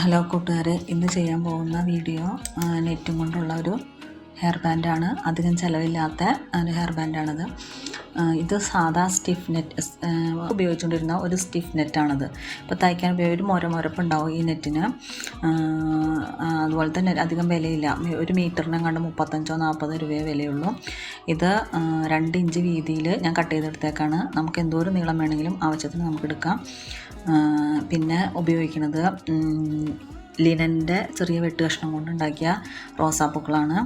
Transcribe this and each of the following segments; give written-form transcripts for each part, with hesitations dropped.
Hello കൂട്ടുകാരെ, ഇന്ന് ചെയ്യാൻ പോകുന്ന വീഡിയോ നെറ്റും കൊണ്ടുള്ള ഒരു ഹെയർ ബാൻഡാണ്. അധികം ചിലവില്ലാത്ത ഒരു ഹെയർ ബാൻഡാണിത്. ഇത് സാധാ സ്റ്റിഫ് നെറ്റ് ഉപയോഗിച്ചുകൊണ്ടിരുന്ന ഒരു സ്റ്റിഫ് നെറ്റാണിത്. ഇപ്പോൾ തയ്ക്കാൻ ഒരു മുരപ്പുണ്ടാവും ഈ നെറ്റിന്. അതുപോലെ തന്നെ അധികം വിലയില്ല. ഒരു മീറ്ററിനെ കണ്ട് 35-40 രൂപയെ വിലയുള്ളൂ. ഇത് 2 ഇഞ്ച് വീതിയിൽ ഞാൻ കട്ട് ചെയ്തെടുത്തേക്കാണ്. നമുക്ക് എന്തോരം നീളം വേണമെങ്കിലും ആവശ്യത്തിന് നമുക്ക് എടുക്കാം. പിന്നെ ഉപയോഗിക്കുന്നത് ലിനൻ്റെ ചെറിയ വെട്ട് കഷ്ണം കൊണ്ടുണ്ടാക്കിയ റോസാപ്പൂക്കളാണ്.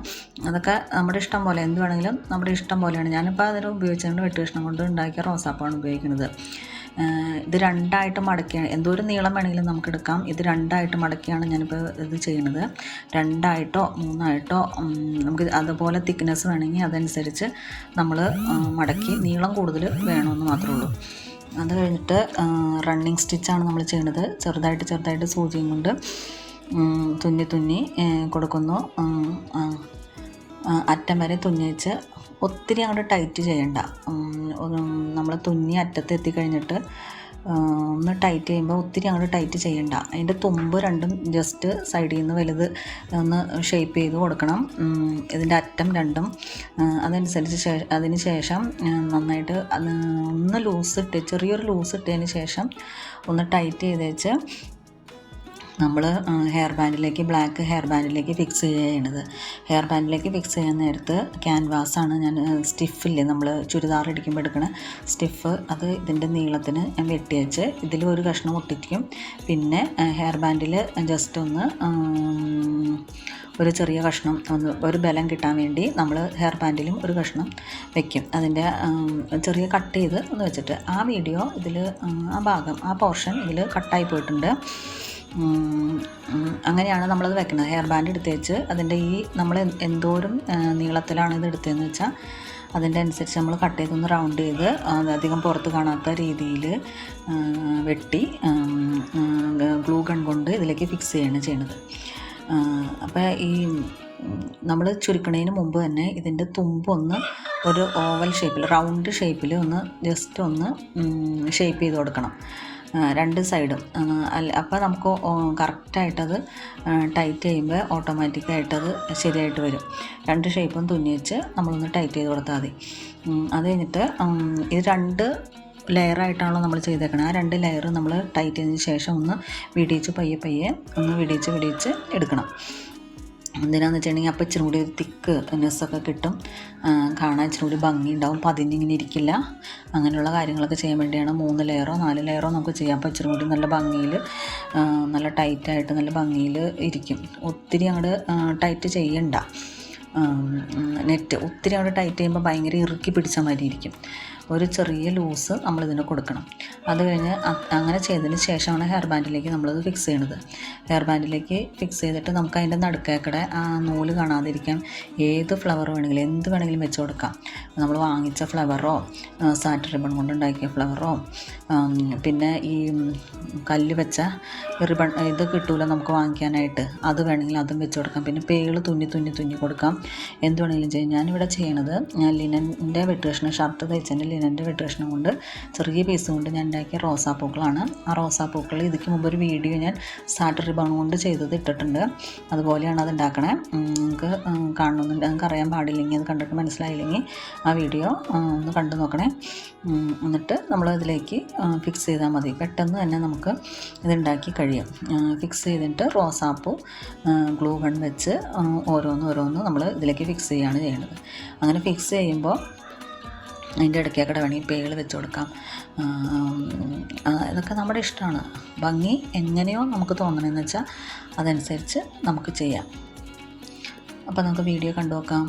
അതൊക്കെ നമ്മുടെ ഇഷ്ടം പോലെ, എന്ത് വേണമെങ്കിലും നമ്മുടെ ഇഷ്ടം പോലെയാണ്. ഞാനിപ്പോൾ അതിൽ ഉപയോഗിച്ചുകൊണ്ട് വെട്ട് കഷ്ണം കൊണ്ട് ഉണ്ടാക്കിയ റോസാപ്പൂവാണ് ഉപയോഗിക്കുന്നത്. ഇത് 2ആയിട്ട് മടക്കിയാണ്, എന്തോരം നീളം വേണമെങ്കിലും നമുക്ക് എടുക്കാം. ഇത് 2ആയിട്ട് മടക്കിയാണ് ഞാനിപ്പോൾ ഇത് ചെയ്യുന്നത്. 2ആയിട്ടോ 3ആയിട്ടോ നമുക്ക് അതുപോലെ തിക്നെസ് വേണമെങ്കിൽ അതനുസരിച്ച് നമ്മൾ മടക്കി, നീളം കൂടുതൽ വേണമെന്ന് മാത്രമേ ഉള്ളൂ. അത് കഴിഞ്ഞിട്ട് റണ്ണിങ് സ്റ്റിച്ചാണ് നമ്മൾ ചെയ്യുന്നത്. ചെറുതായിട്ട് സൂചിയും കൊണ്ട് തുന്നി കൊടുക്കുന്നു. അറ്റം വരെ തുന്നി വെച്ച് ഒത്തിരി അങ്ങോട്ട് ടൈറ്റ് ചെയ്യണ്ട. നമ്മൾ തുന്നി അറ്റത്ത് എത്തിക്കഴിഞ്ഞിട്ട് ഒന്ന് ടൈറ്റ് ചെയ്യുമ്പോൾ ഒത്തിരി അങ്ങോട്ട് ടൈറ്റ് ചെയ്യണ്ട. അതിൻ്റെ തുമ്പ് രണ്ടും ജസ്റ്റ് സൈഡിൽ നിന്ന് വലുത് ഒന്ന് ഷേപ്പ് ചെയ്ത് കൊടുക്കണം. ഇതിൻ്റെ അറ്റം രണ്ടും അതനുസരിച്ച് അതിന് ശേഷം നന്നായിട്ട് ഒന്ന് ചെറിയൊരു ലൂസ് ഇട്ടതിന് ശേഷം ഒന്ന് ടൈറ്റ് ചെയ്ത് വെച്ച് നമ്മൾ ബ്ലാക്ക് ഹെയർ ബാൻഡിലേക്ക് ഫിക്സ് ചെയ്യണത്. ഹെയർ ബാൻഡിലേക്ക് ഫിക്സ് ചെയ്യാൻ നേരത്ത് ക്യാൻവാസാണ് ഞാൻ, സ്റ്റിഫില്ലേ നമ്മൾ ചുരിദാർ ഇടിക്കുമ്പോൾ എടുക്കണ സ്റ്റിഫ്, അത് ഇതിൻ്റെ നീളത്തിന് ഞാൻ വെട്ടി വെച്ച് ഇതിൽ ഒരു കഷ്ണം ഒട്ടിക്കും. പിന്നെ ഹെയർ ബാൻഡിൽ ജസ്റ്റ് ഒന്ന് ഒരു ചെറിയ കഷ്ണം ഒരു ബലം കിട്ടാൻ വേണ്ടി നമ്മൾ ഹെയർ ബാൻഡിലും ഒരു കഷ്ണം വെക്കും. അതിൻ്റെ ചെറിയ കട്ട് ചെയ്ത് ഒന്ന് വെച്ചിട്ട് ആ വീഡിയോ ഇതിൽ ആ പോർഷൻ ഇതിൽ കട്ടായി പോയിട്ടുണ്ട്. അങ്ങനെയാണ് നമ്മളത് വെക്കുന്നത്. ഹെയർ ബാൻഡ് എടുത്ത് വെച്ച് അതിൻ്റെ നമ്മൾ എന്തോരം നീളത്തിലാണ് ഇത് എടുത്തതെന്ന് വെച്ചാൽ അതിൻ്റെ അനുസരിച്ച് നമ്മൾ കട്ട് ചെയ്തൊന്ന് റൗണ്ട് ചെയ്ത് അധികം പുറത്ത് കാണാത്ത രീതിയിൽ വെട്ടി ഗ്ലൂ ഗൺ കൊണ്ട് ഇതിലേക്ക് ഫിക്സ് ചെയ്യണത്. അപ്പോൾ നമ്മൾ ചുരുക്കണതിന് മുമ്പ് തന്നെ ഇതിൻ്റെ തുമ്പൊന്ന് ഒരു ഓവൽ ഷേപ്പിൽ, റൗണ്ട് ഷേപ്പിൽ ഒന്ന് ജസ്റ്റ് ഒന്ന് ഷേപ്പ് ചെയ്ത് കൊടുക്കണം 2 സൈഡും. അപ്പോൾ നമുക്ക് കറക്റ്റായിട്ടത് ടൈറ്റ് ചെയ്യുമ്പോൾ ഓട്ടോമാറ്റിക്കായിട്ടത് ശരിയായിട്ട് വരും. 2 ഷേപ്പും തുന്നി വെച്ച് നമ്മളൊന്ന് ടൈറ്റ് ചെയ്ത് കൊടുത്താൽ മതി. അത് കഴിഞ്ഞിട്ട് ഇത് 2 ലെയറായിട്ടാണല്ലോ നമ്മൾ ചെയ്തേക്കണം. ആ 2 ലെയർ നമ്മൾ ടൈറ്റ് ചെയ്തതിന് ശേഷം ഒന്ന് പയ്യെ ഒന്ന് വിടിയിച്ച് എടുക്കണം. എന്തിനാന്ന് വെച്ചിട്ടുണ്ടെങ്കിൽ അപ്പോൾ ഇച്ചിരി കൂടി ഒരു തിക്ക് നെസ്സൊക്കെ കിട്ടും, കാണാൻ ഇച്ചിരി കൂടി ഭംഗി ഉണ്ടാവും, പതിഞ്ഞിങ്ങനെ ഇരിക്കില്ല. അങ്ങനെയുള്ള കാര്യങ്ങളൊക്കെ ചെയ്യാൻ വേണ്ടിയാണ് 3 ലെയറോ 4 ലെയറോ നമുക്ക് ചെയ്യാം. അപ്പോൾ ഇച്ചിരി കൂടി നല്ല ഭംഗിയിൽ, നല്ല ടൈറ്റായിട്ട് നല്ല ഭംഗിയിൽ ഇരിക്കും. ഒത്തിരി അങ്ങോട്ട് ടൈറ്റ് ചെയ്യണ്ട. നെറ്റ് ഒത്തിരി അങ്ങോട്ട് ടൈറ്റ് ചെയ്യുമ്പോൾ ഭയങ്കര ഇറുക്കി പിടിച്ച മാതിരി ഇരിക്കും. ഒരു ചെറിയ ലൂസ് നമ്മളിതിന് കൊടുക്കണം. അത് കഴിഞ്ഞ് അങ്ങനെ ചെയ്തതിന് ശേഷമാണ് ഹെയർ ബാൻഡിലേക്ക് നമ്മളത് ഫിക്സ് ചെയ്യണത്. ഹെയർ ബാൻഡിലേക്ക് ഫിക്സ് ചെയ്തിട്ട് നമുക്ക് അതിൻ്റെ നടുക്കേക്കടെ ആ നൂല് കാണാതിരിക്കാൻ ഏത് ഫ്ലവർ വേണമെങ്കിലും എന്ത് വേണമെങ്കിലും വെച്ച് കൊടുക്കാം. നമ്മൾ വാങ്ങിച്ച ഫ്ലവറോ സാറ്റ് റിബൺ കൊണ്ടുണ്ടാക്കിയ ഫ്ലവറോ, പിന്നെ ഈ കല്ല് വെച്ച റിബൺ ഇത് കിട്ടൂല നമുക്ക് വാങ്ങിക്കാനായിട്ട്, അത് വേണമെങ്കിൽ അതും വെച്ച് കൊടുക്കാം. പിന്നെ പേള് തുന്നി കൊടുക്കാം. എന്ത് വേണമെങ്കിലും ചെയ്യും. ഞാനിവിടെ ചെയ്യണത് ലിനൻ്റെ വെട്ട് കഷ്ണം, ഷർട്ട് തയ്ച്ചതിൻ്റെ ലിനൻ്റെ വെട്ട് കഷ്ണം കൊണ്ട് ചെറിയ പീസ് കൊണ്ട് ഞാൻ ഉണ്ടാക്കിയ റോസാപ്പൂക്കളാണ്. ആ റോസാപ്പൂക്കൾ ഇതിക്ക് മുമ്പ് ഒരു വീഡിയോ ഞാൻ സാറ്റ് റിബൺ കൊണ്ട് ചെയ്തത് ഇട്ടിട്ടുണ്ട്. അതുപോലെയാണ് അത് ഉണ്ടാക്കണേ. നിങ്ങൾക്ക് കാണണമെന്നുണ്ട്, നിങ്ങൾക്ക് അറിയാൻ പാടില്ലെങ്കിൽ, അത് കണ്ടിട്ട് മനസ്സിലായില്ലെങ്കിൽ ആ വീഡിയോ ഒന്ന് കണ്ടു നോക്കണേ. എന്നിട്ട് നമ്മൾ ഇതിലേക്ക് ഫിക്സ് ചെയ്താൽ മതി. പെട്ടെന്ന് തന്നെ നമുക്ക് ഇതുണ്ടാക്കി കഴിയും. ഫിക്സ് ചെയ്തിട്ട് റോസാപ്പൂ ഗ്ലൂ ഗൺ വെച്ച് ഓരോന്ന് നമ്മൾ ഇതിലേക്ക് ഫിക്സ് ചെയ്യുകയാണ് ചെയ്യുന്നത്. അങ്ങനെ ഫിക്സ് ചെയ്യുമ്പോൾ അതിൻ്റെ ഇടയ്ക്കൊക്കെ വേണമെങ്കിൽ പേള് വെച്ച് കൊടുക്കാം. ഇതൊക്കെ നമ്മുടെ ഇഷ്ടമാണ്. ഭംഗി എങ്ങനെയോ നമുക്ക് തോന്നണമെന്ന് വെച്ചാൽ അതനുസരിച്ച് നമുക്ക് ചെയ്യാം. അപ്പോൾ നമുക്ക് വീഡിയോ കണ്ടു നോക്കാം.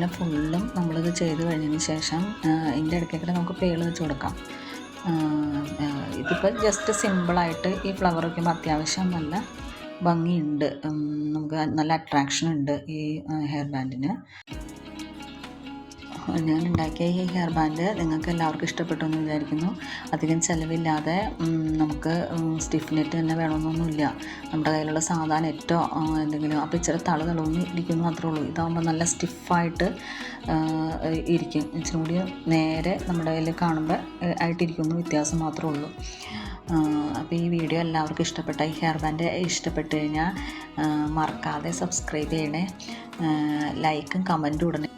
ഇങ്ങനെ ഫുള്ളും നമ്മളിത് ചെയ്ത് കഴിഞ്ഞതിന് ശേഷം ഇതിൻ്റെ ഇടയ്ക്കൊക്കെ നമുക്ക് പേള് വെച്ച് കൊടുക്കാം. ഇതിപ്പോൾ ജസ്റ്റ് സിമ്പിളായിട്ട് ഈ ഫ്ലവർ വയ്ക്കുമ്പോൾ അത്യാവശ്യം നല്ല ഭംഗിയുണ്ട്, നമുക്ക് നല്ല അട്രാക്ഷൻ ഉണ്ട് ഈ ഹെയർ ബാൻഡിന്. ഞാൻ ഉണ്ടാക്കിയ ഈ ഹെയർ ബാൻഡ് നിങ്ങൾക്ക് എല്ലാവർക്കും ഇഷ്ടപ്പെട്ടു എന്ന് വിചാരിക്കുന്നു. അധികം ചിലവില്ലാതെ നമുക്ക് സ്റ്റിഫ് നെറ്റ് തന്നെ വേണമെന്നൊന്നുമില്ല. നമ്മുടെ കയ്യിലുള്ള സാധാ നെറ്റോ എന്തെങ്കിലും അപ്പോൾ ഇച്ചിരി തളതളൊന്നും ഇരിക്കുന്നു മാത്രമേ ഉള്ളൂ. ഇതാകുമ്പോൾ നല്ല സ്റ്റിഫായിട്ട് ഇരിക്കും, ഇച്ചിരി കൂടി നേരെ നമ്മുടെ കയ്യിൽ കാണുമ്പോൾ ആയിട്ടിരിക്കുന്നു, വ്യത്യാസം മാത്രമേ ഉള്ളൂ. അപ്പോൾ ഈ വീഡിയോ എല്ലാവർക്കും ഇഷ്ടപ്പെട്ട ഈ ഹെയർ ബാൻഡ് ഇഷ്ടപ്പെട്ട് കഴിഞ്ഞാൽ മറക്കാതെ സബ്സ്ക്രൈബ് ചെയ്യണേ, ലൈക്കും കമൻറ്റും ഇടണേ.